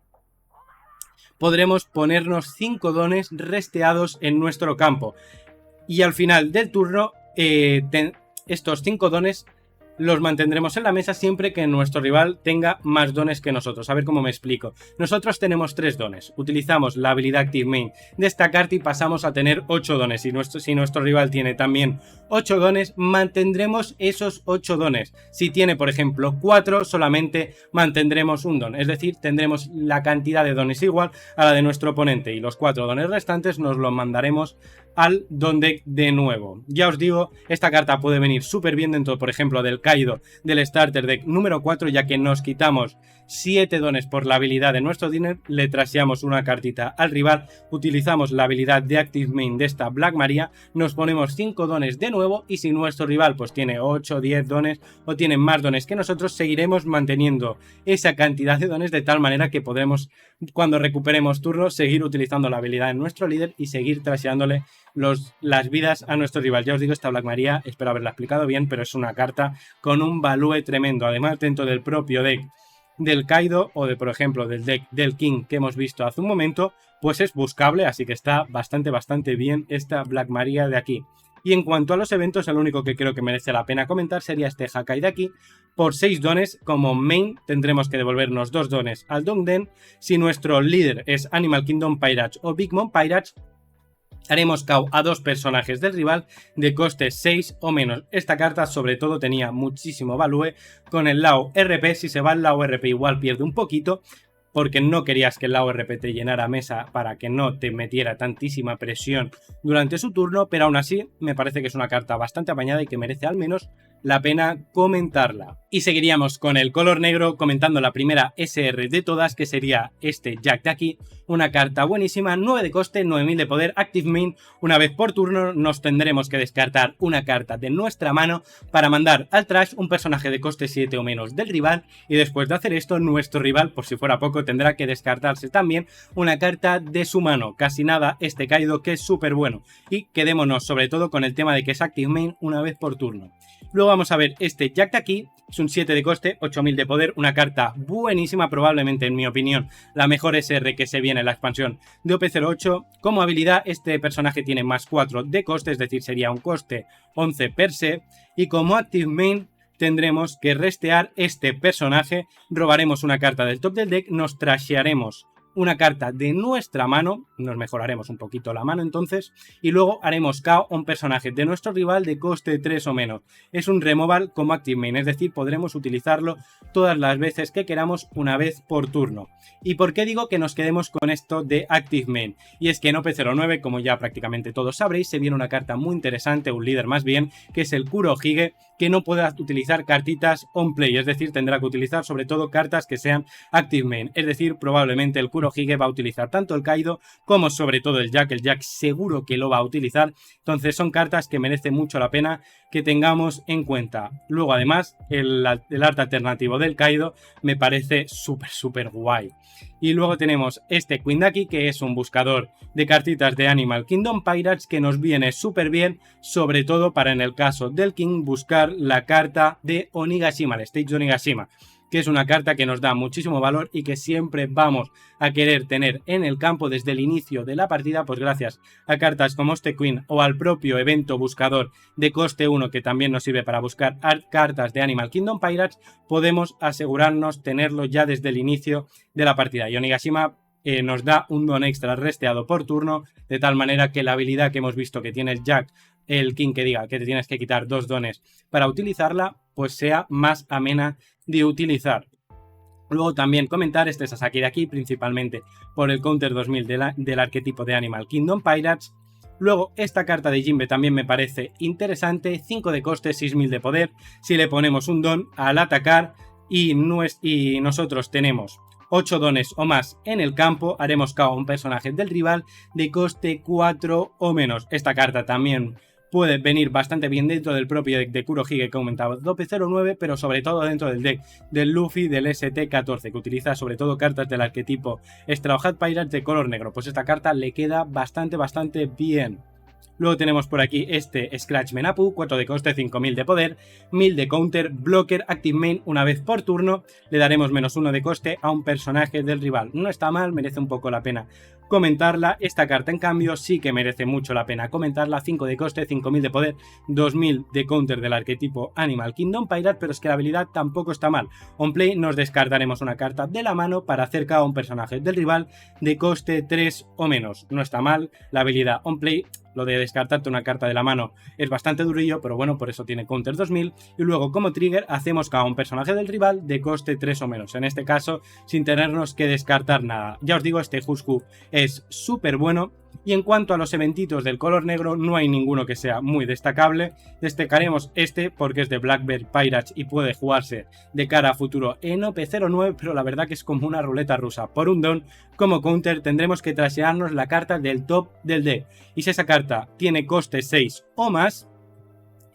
podremos ponernos 5 dones resteados en nuestro campo. Y al final del turno, estos 5 dones los mantendremos en la mesa siempre que nuestro rival tenga más dones que nosotros. A ver cómo me explico. Nosotros tenemos 3 dones. Utilizamos la habilidad Active Main de esta carta y pasamos a tener 8 dones. Si nuestro rival tiene también 8 dones, mantendremos esos 8 dones. Si tiene, por ejemplo, 4, solamente mantendremos un don. Es decir, tendremos la cantidad de dones igual a la de nuestro oponente. Y los 4 dones restantes nos los mandaremos al don deck de nuevo. Ya os digo, esta carta puede venir súper bien dentro, por ejemplo, del Kaido del starter deck número 4, ya que nos quitamos 7 dones por la habilidad de nuestro dinner, le traseamos una cartita al rival, utilizamos la habilidad de Active Main de esta Black Maria, nos ponemos 5 dones de nuevo y si nuestro rival pues tiene 8 o 10 dones o tiene más dones que nosotros, seguiremos manteniendo esa cantidad de dones de tal manera que podremos, cuando recuperemos turno, seguir utilizando la habilidad de nuestro líder y seguir traseándole las vidas a nuestro rival. Ya os digo, esta Black Maria, espero haberla explicado bien, pero es una carta con un value tremendo. Además, dentro del propio deck del Kaido o de, por ejemplo, del deck del King que hemos visto hace un momento, pues es buscable, así que está bastante bien esta Black Maria de aquí. Y en cuanto a los eventos, el único que creo que merece la pena comentar sería este Hakai de aquí. Por 6 dones, como main, tendremos que devolvernos 2 dones al Dongden. Si nuestro líder es Animal Kingdom Pirates o Big Mom Pirates, haremos KO a 2 personajes del rival de coste 6 o menos. Esta carta sobre todo tenía muchísimo value con el LAO-RP. Si se va el LAO-RP igual pierde un poquito, porque no querías que el LAO-RP te llenara mesa para que no te metiera tantísima presión durante su turno, pero aún así me parece que es una carta bastante apañada y que merece al menos la pena comentarla. Y seguiríamos con el color negro comentando la primera SR de todas, que sería este Jack de aquí, una carta buenísima, 9 de coste, 9000 de poder, Active Main. Una vez por turno nos tendremos que descartar una carta de nuestra mano para mandar al trash un personaje de coste 7 o menos del rival, y después de hacer esto nuestro rival, por si fuera poco, tendrá que descartarse también una carta de su mano. Casi nada este Kaido, que es súper bueno, y quedémonos sobre todo con el tema de que es Active Main una vez por turno. Luego vamos a ver este Jack de aquí, es un 7 de coste, 8000 de poder, una carta buenísima, probablemente en mi opinión la mejor SR que se viene en la expansión de OP08. Como habilidad este personaje tiene más 4 de coste, es decir sería un coste 11 per se, y como Active Main tendremos que restear este personaje, robaremos una carta del top del deck, nos trashearemos una carta de nuestra mano, nos mejoraremos un poquito la mano entonces, y luego haremos KO a un personaje de nuestro rival de coste 3 o menos. Es un removal como Active Main, es decir, podremos utilizarlo todas las veces que queramos, una vez por turno. ¿Y por qué digo que nos quedemos con esto de Active Main? Y es que en OP09, como ya prácticamente todos sabréis, se viene una carta muy interesante, un líder más bien, que es el Kurohige, que no podrá utilizar cartitas on play, es decir, tendrá que utilizar sobre todo cartas que sean Active Main, es decir, probablemente el Kurohige Kurohige va a utilizar tanto el Kaido como sobre todo el Jack seguro que lo va a utilizar, entonces son cartas que merece mucho la pena que tengamos en cuenta. Luego además el arte alternativo del Kaido me parece súper guay. Y luego tenemos este Quindaki, que es un buscador de cartitas de Animal Kingdom Pirates que nos viene súper bien, sobre todo para en el caso del King buscar la carta de Onigashima, el Stage de Onigashima, que es una carta que nos da muchísimo valor y que siempre vamos a querer tener en el campo desde el inicio de la partida, pues gracias a cartas como este Queen o al propio evento buscador de coste 1 que también nos sirve para buscar cartas de Animal Kingdom Pirates, podemos asegurarnos tenerlo ya desde el inicio de la partida. Y Onigashima nos da un don extra resteado por turno, de tal manera que la habilidad que hemos visto que tiene el Jack, el King que diga que te tienes que quitar 2 dones para utilizarla, pues sea más amena de utilizar. Luego también comentar este Sasaki de aquí, principalmente por el counter 2000 del arquetipo de Animal Kingdom Pirates. Luego esta carta de Jinbe también me parece interesante, 5 de coste, 6000 de poder, si le ponemos un don al atacar y nosotros tenemos 8 dones o más en el campo, haremos KO a un personaje del rival de coste 4 o menos. Esta carta también puede venir bastante bien dentro del propio deck de Kurohige que aumentaba DP09, pero sobre todo dentro del deck del Luffy del ST14, que utiliza sobre todo cartas del arquetipo Straw Hat Pirate de color negro. Pues esta carta le queda bastante bien. Luego tenemos por aquí este Scratch Menapu, 4 de coste, 5000 de poder, 1000 de counter, blocker, active main una vez por turno, le daremos -1 de coste a un personaje del rival. No está mal, merece un poco la pena comentarla. Esta carta en cambio sí que merece mucho la pena comentarla, 5 de coste, 5000 de poder, 2000 de counter del arquetipo Animal Kingdom Pirate, pero es que la habilidad tampoco está mal. On play nos descartaremos una carta de la mano para hacer KO a un personaje del rival de coste 3 o menos. No está mal, la habilidad on play. Lo de descartarte una carta de la mano es bastante durillo, pero bueno, por eso tiene counter 2000. Y luego como trigger hacemos KO a un personaje del rival de coste 3 o menos. En este caso, sin tenernos que descartar nada. Ya os digo, este Husku es súper bueno. Y en cuanto a los eventitos del color negro, no hay ninguno que sea muy destacable. Destacaremos este porque es de Black Bear Pirates y puede jugarse de cara a futuro en OP09, pero la verdad que es como una ruleta rusa. Por un don, como counter tendremos que trasearnos la carta del top del deck. Y si esa carta tiene coste 6 o más,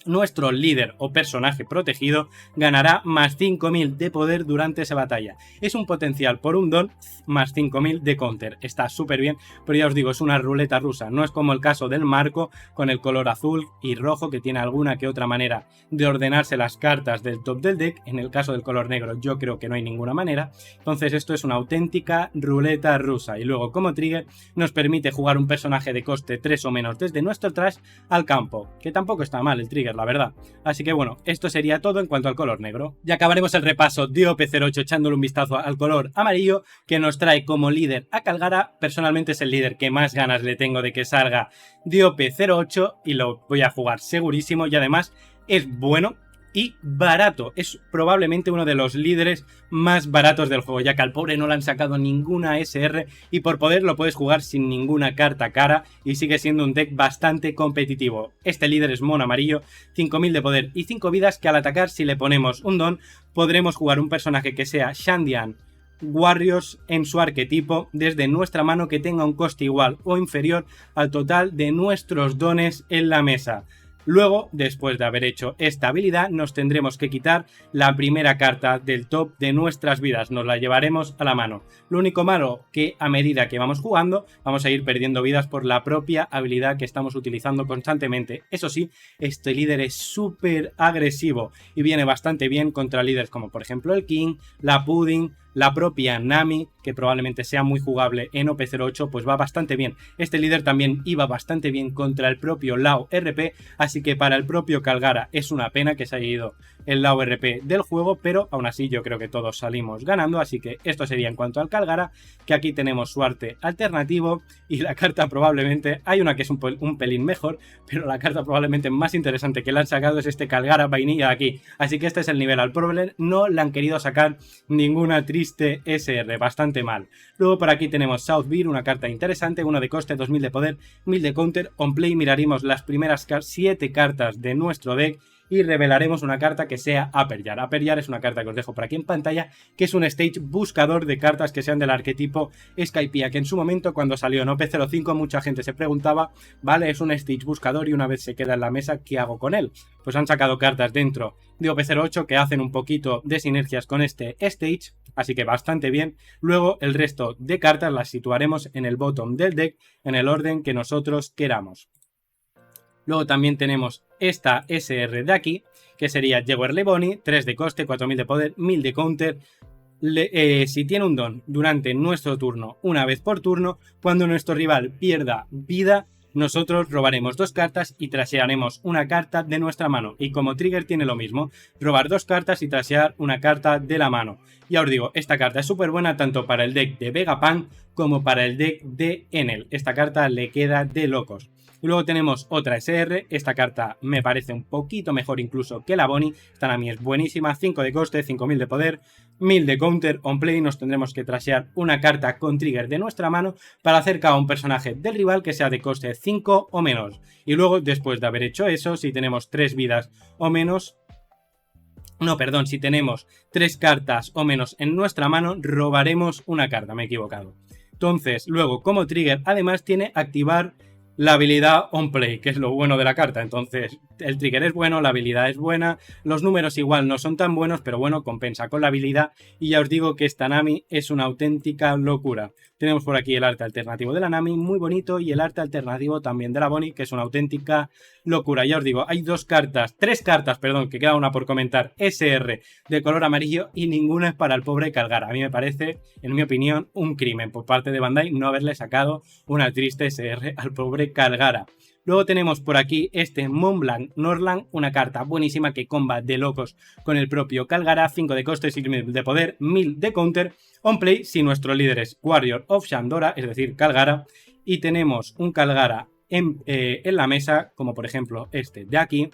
nuestro líder o personaje protegido ganará más 5000 de poder durante esa batalla. Es un potencial por un don más 5000 de counter. Está súper bien, pero ya os digo, es una ruleta rusa. No es como el caso del marco con el color azul y rojo, que tiene alguna que otra manera de ordenarse las cartas del top del deck. En el caso del color negro yo creo que no hay ninguna manera. Entonces esto es una auténtica ruleta rusa. Y luego como trigger nos permite jugar un personaje de coste 3 o menos desde nuestro trash al campo, que tampoco está mal el trigger, la verdad. Así que bueno, esto sería todo en cuanto al color negro. Y acabaremos el repaso de OP08 echándole un vistazo al color amarillo, que nos trae como líder a Calgara. Personalmente es el líder que más ganas le tengo de que salga de OP08 y lo voy a jugar segurísimo, y además es bueno y barato. Es probablemente uno de los líderes más baratos del juego, ya que al pobre no le han sacado ninguna SR y por poder lo puedes jugar sin ninguna carta cara y sigue siendo un deck bastante competitivo. Este líder es mono amarillo, 5000 de poder y 5 vidas, que al atacar, si le ponemos un don, podremos jugar un personaje que sea Shandian Warriors en su arquetipo desde nuestra mano, que tenga un coste igual o inferior al total de nuestros dones en la mesa. Luego, después de haber hecho esta habilidad, nos tendremos que quitar la primera carta del top de nuestras vidas. Nos la llevaremos a la mano. Lo único malo, que a medida que vamos jugando, vamos a ir perdiendo vidas por la propia habilidad que estamos utilizando constantemente. Eso sí, este líder es súper agresivo y viene bastante bien contra líderes como por ejemplo el King, la Pudding, la propia Nami, que probablemente sea muy jugable en OP08, pues va bastante bien. Este líder también iba bastante bien contra el propio Lao RP, así que para el propio Calgara es una pena que se haya ido el Lao RP del juego, pero aún así yo creo que todos salimos ganando, así que esto sería en cuanto al Calgara, que aquí tenemos su arte alternativo y la carta probablemente, hay una que es un pelín mejor, pero la carta probablemente más interesante que le han sacado es este Calgara vainilla de aquí, así que este es el nivel al problem, no le han querido sacar ninguna triste SR, bastante mal. Luego por aquí tenemos South Beer, una carta interesante, 1 de coste, 2000 de poder, 1000 de counter. On play miraremos las primeras 7 cartas de nuestro deck y revelaremos una carta que sea Upper Yard. Upper Yard es una carta que os dejo por aquí en pantalla, que es un stage buscador de cartas que sean del arquetipo Skypiea, que en su momento cuando salió en OP05 mucha gente se preguntaba, vale, es un stage buscador y una vez se queda en la mesa, ¿qué hago con él? Pues han sacado cartas dentro de OP08 que hacen un poquito de sinergias con este stage, así que bastante bien. Luego el resto de cartas las situaremos en el bottom del deck en el orden que nosotros queramos. Luego también tenemos esta SR de aquí, que sería Jeweler Bonnie, 3 de coste, 4000 de poder, 1000 de counter. Si tiene un don durante nuestro turno, una vez por turno, cuando nuestro rival pierda vida, nosotros robaremos 2 cartas y trashearemos una carta de nuestra mano. Y como trigger tiene lo mismo, robar 2 cartas y trashear una carta de la mano. Ya os digo, esta carta es súper buena tanto para el deck de Vegapunk como para el deck de Enel. Esta carta le queda de locos. Y luego tenemos otra SR, esta carta me parece un poquito mejor incluso que la Bonnie, esta Nami es buenísima, 5 de coste, 5000 de poder, 1000 de counter, on play nos tendremos que trashear una carta con trigger de nuestra mano para hacer a un personaje del rival que sea de coste 5 o menos. Y luego después de haber hecho eso, si tenemos 3 vidas o menos... No, perdón, si tenemos 3 cartas o menos en nuestra mano, robaremos una carta, me he equivocado. Entonces, luego como trigger además tiene activar la habilidad on play, que es lo bueno de la carta. Entonces el trigger es bueno, la habilidad es buena, los números igual no son tan buenos, pero bueno, compensa con la habilidad. Y ya os digo que esta Nami es una auténtica locura. Tenemos por aquí el arte alternativo de la Nami, muy bonito, y el arte alternativo también de la Bonnie, que es una auténtica locura. Ya os digo, hay 3 cartas, perdón, que queda una por comentar, SR de color amarillo, y ninguna es para el pobre Calgara. A mí me parece, en mi opinión, un crimen por parte de Bandai no haberle sacado una triste SR al pobre Calgara. Luego tenemos por aquí este Montblanc Norland, una carta buenísima que comba de locos con el propio Calgara, 5 de coste, 6000 de poder, 1000 de counter, on play si nuestro líder es Warrior of Shandora, es decir, Calgara, y tenemos un Calgara en la mesa, como por ejemplo este de aquí.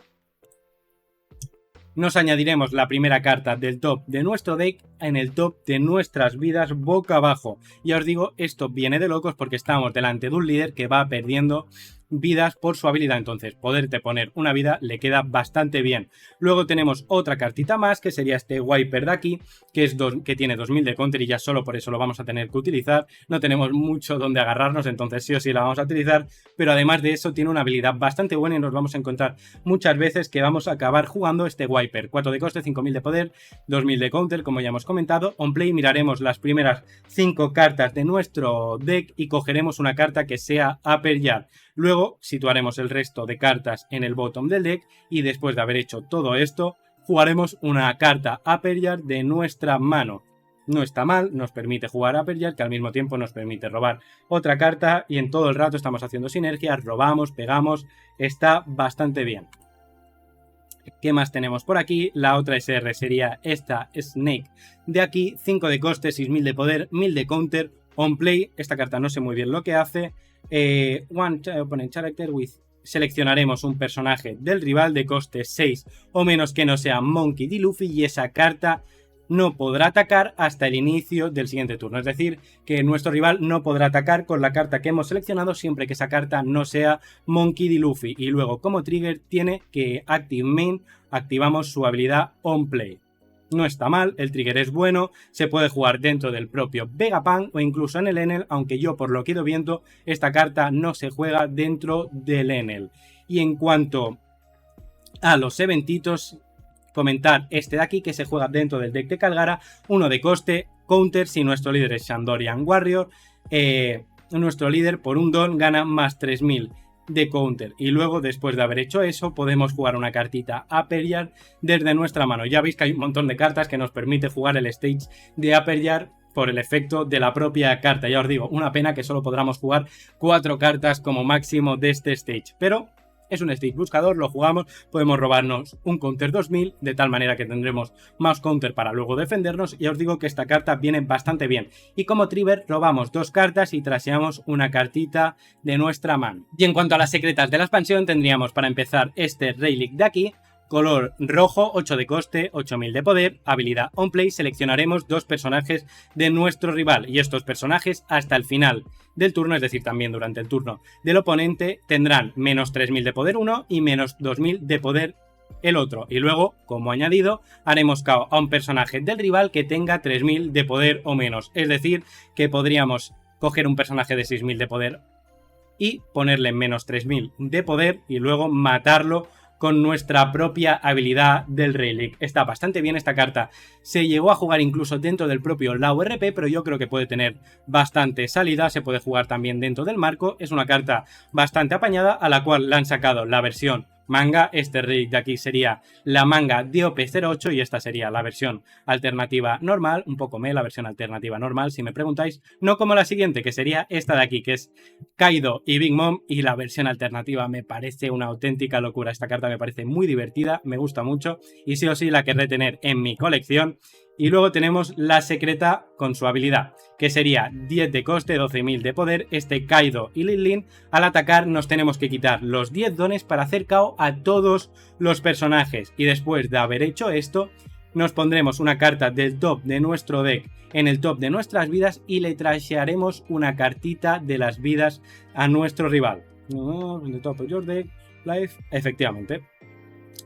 Nos añadiremos la primera carta del top de nuestro deck en el top de nuestras vidas boca abajo. Ya os digo, esto viene de locos porque estamos delante de un líder que va perdiendo vidas por su habilidad, entonces poderte poner una vida le queda bastante bien. Luego tenemos otra cartita más que sería este Wiper de aquí, que tiene 2000 de counter y ya solo por eso lo vamos a tener que utilizar. No tenemos mucho donde agarrarnos, entonces sí o sí la vamos a utilizar, pero además de eso tiene una habilidad bastante buena y nos vamos a encontrar muchas veces que vamos a acabar jugando este Wiper, 4 de coste, 5000 de poder, 2000 de counter como ya hemos comentado. On play miraremos las primeras 5 cartas de nuestro deck y cogeremos una carta que sea Upper Yard. Luego situaremos el resto de cartas en el bottom del deck y después de haber hecho todo esto, jugaremos una carta Upper Yard de nuestra mano. No está mal, nos permite jugar Upper Yard, que al mismo tiempo nos permite robar otra carta y en todo el rato estamos haciendo sinergias, robamos, pegamos, está bastante bien. ¿Qué más tenemos por aquí? La otra SR sería esta Snake de aquí, 5 de coste, 6000 de poder, 1000 de counter, on play. Esta carta no sé muy bien lo que hace. One opponent character with. Seleccionaremos un personaje del rival de coste 6 o menos que no sea Monkey D. Luffy y esa carta no podrá atacar hasta el inicio del siguiente turno. Es decir, que nuestro rival no podrá atacar con la carta que hemos seleccionado siempre que esa carta no sea Monkey D. Luffy. Y luego como trigger tiene que Active Main, activamos su habilidad On Play. No está mal, el trigger es bueno, se puede jugar dentro del propio Vegapunk o incluso en el Enel, aunque yo por lo que he ido viendo, esta carta no se juega dentro del Enel. Y en cuanto a los eventitos, comentar este de aquí que se juega dentro del deck de Calgara, 1 de coste, counter si nuestro líder es Shandorian Warrior, nuestro líder por un don gana más 3000 de counter y luego después de haber hecho eso podemos jugar una cartita Upper Yard desde nuestra mano. Ya veis que hay un montón de cartas que nos permite jugar el stage de Upper Yard por el efecto de la propia carta. Ya os digo, una pena que solo podamos jugar 4 cartas como máximo de este stage, pero es un stage buscador, lo jugamos, podemos robarnos un counter 2000 de tal manera que tendremos más counter para luego defendernos. Y os digo que esta carta viene bastante bien. Y como trigger robamos 2 cartas y trasheamos una cartita de nuestra mano. Y en cuanto a las secretas de la expansión tendríamos para empezar este Relic de aquí, color rojo, 8 de coste, 8000 de poder, habilidad on play, seleccionaremos 2 personajes de nuestro rival y estos personajes hasta el final del turno, es decir, también durante el turno del oponente, tendrán menos 3000 de poder 1 y menos 2000 de poder el otro. Y luego, como añadido, haremos KO a un personaje del rival que tenga 3000 de poder o menos. Es decir, que podríamos coger un personaje de 6000 de poder y ponerle menos 3000 de poder y luego matarlo con nuestra propia habilidad del Relic. Está bastante bien esta carta. Se llegó a jugar incluso dentro del propio Lao RP, pero yo creo que puede tener bastante salida. Se puede jugar también dentro del marco. Es una carta bastante apañada, a la cual le han sacado la versión manga. Este Relic de aquí sería la manga de OP08 y esta sería la versión alternativa normal, un poco la versión alternativa normal si me preguntáis, no como la siguiente que sería esta de aquí, que es Kaido y Big Mom, y la versión alternativa me parece una auténtica locura. Esta carta me parece muy divertida, me gusta mucho y sí o sí la querré tener en mi colección. Y luego tenemos la secreta con su habilidad, que sería 10 de coste, 12.000 de poder. Este Kaido y Lin Lin, al atacar nos tenemos que quitar los 10 dones para hacer KO a todos los personajes. Y después de haber hecho esto, nos pondremos una carta del top de nuestro deck en el top de nuestras vidas y le trashearemos una cartita de las vidas a nuestro rival. The top of your deck, life, efectivamente.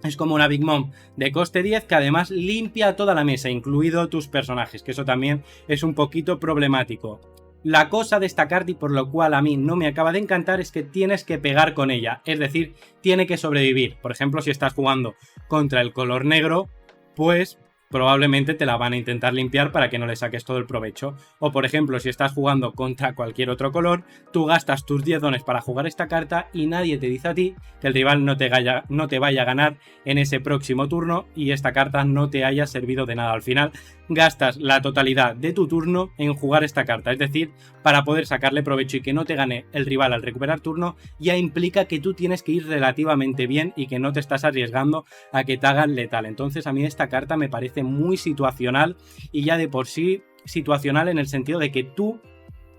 Es como una Big Mom de coste 10 que además limpia toda la mesa, incluido tus personajes, que eso también es un poquito problemático. La cosa de esta carta y por lo cual a mí no me acaba de encantar es que tienes que pegar con ella, es decir, tiene que sobrevivir. Por ejemplo, si estás jugando contra el color negro, pues probablemente te la van a intentar limpiar para que no le saques todo el provecho. O por ejemplo, si estás jugando contra cualquier otro color, tú gastas tus 10 dones para jugar esta carta y nadie te dice a ti que el rival no te vaya a ganar en ese próximo turno y esta carta no te haya servido de nada. Al final gastas la totalidad de tu turno en jugar esta carta, es decir, para poder sacarle provecho y que no te gane el rival al recuperar turno, ya implica que tú tienes que ir relativamente bien y que no te estás arriesgando a que te hagan letal. Entonces a mí esta carta me parece muy situacional y ya de por sí situacional en el sentido de que tú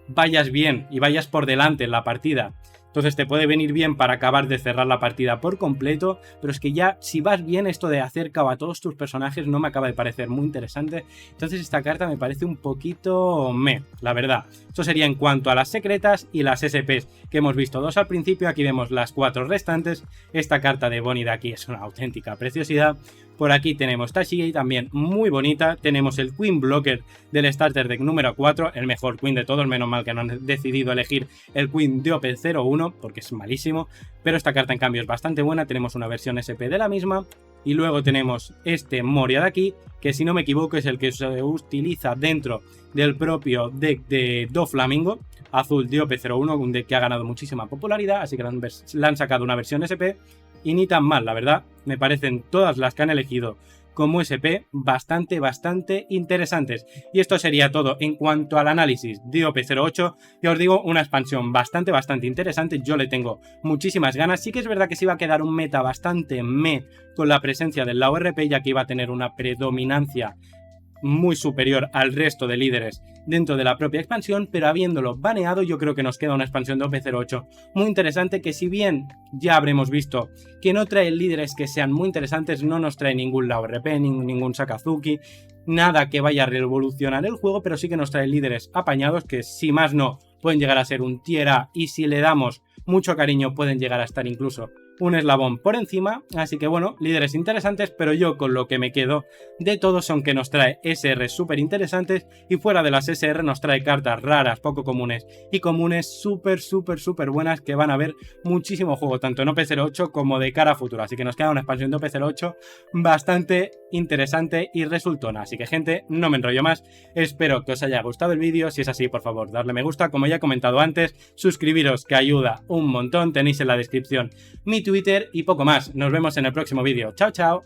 vayas bien y vayas por delante en la partida. Entonces te puede venir bien para acabar de cerrar la partida por completo, pero es que ya si vas bien esto de hacer KO a todos tus personajes no me acaba de parecer muy interesante. Entonces esta carta me parece un poquito la verdad. Esto sería en cuanto a las secretas y las SPs, que hemos visto 2 al principio, aquí vemos las 4 restantes. Esta carta de Bonnie de aquí es una auténtica preciosidad. Por aquí tenemos Tashigi, también muy bonita. Tenemos el Queen Blocker del Starter Deck número 4, el mejor Queen de todos, menos mal que no han decidido elegir el Queen de OP01, porque es malísimo. Pero esta carta en cambio es bastante buena, tenemos una versión SP de la misma. Y luego tenemos este Moria de aquí, que si no me equivoco es el que se utiliza dentro del propio deck de Doflamingo, azul de OP01, un deck que ha ganado muchísima popularidad, así que le han sacado una versión SP. Y ni tan mal, la verdad, me parecen todas las que han elegido como SP bastante interesantes. Y esto sería todo en cuanto al análisis de OP08. Ya os digo, una expansión bastante interesante, yo le tengo muchísimas ganas. Sí que es verdad que se iba a quedar un meta bastante con la presencia del Lao RP, ya que iba a tener una predominancia muy superior al resto de líderes dentro de la propia expansión, pero habiéndolo baneado yo creo que nos queda una expansión de OP08 muy interesante, que si bien ya habremos visto que no trae líderes que sean muy interesantes, no nos trae ningún Lao RP, ningún Sakazuki, nada que vaya a revolucionar el juego, pero sí que nos trae líderes apañados que si más no pueden llegar a ser un tier A y si le damos mucho cariño pueden llegar a estar incluso un eslabón por encima. Así que bueno, líderes interesantes, pero yo con lo que me quedo de todos son que nos trae SR súper interesantes y fuera de las SR nos trae cartas raras, poco comunes y comunes súper buenas, que van a ver muchísimo juego tanto en OP08 como de cara a futuro. Así que nos queda una expansión de OP08 bastante interesante y resultona. Así que gente, no me enrollo más, espero que os haya gustado el vídeo. Si es así, por favor, darle me gusta, como ya he comentado antes, suscribiros que ayuda un montón, tenéis en la descripción mi Twitter y poco más. Nos vemos en el próximo vídeo. Chao, chao.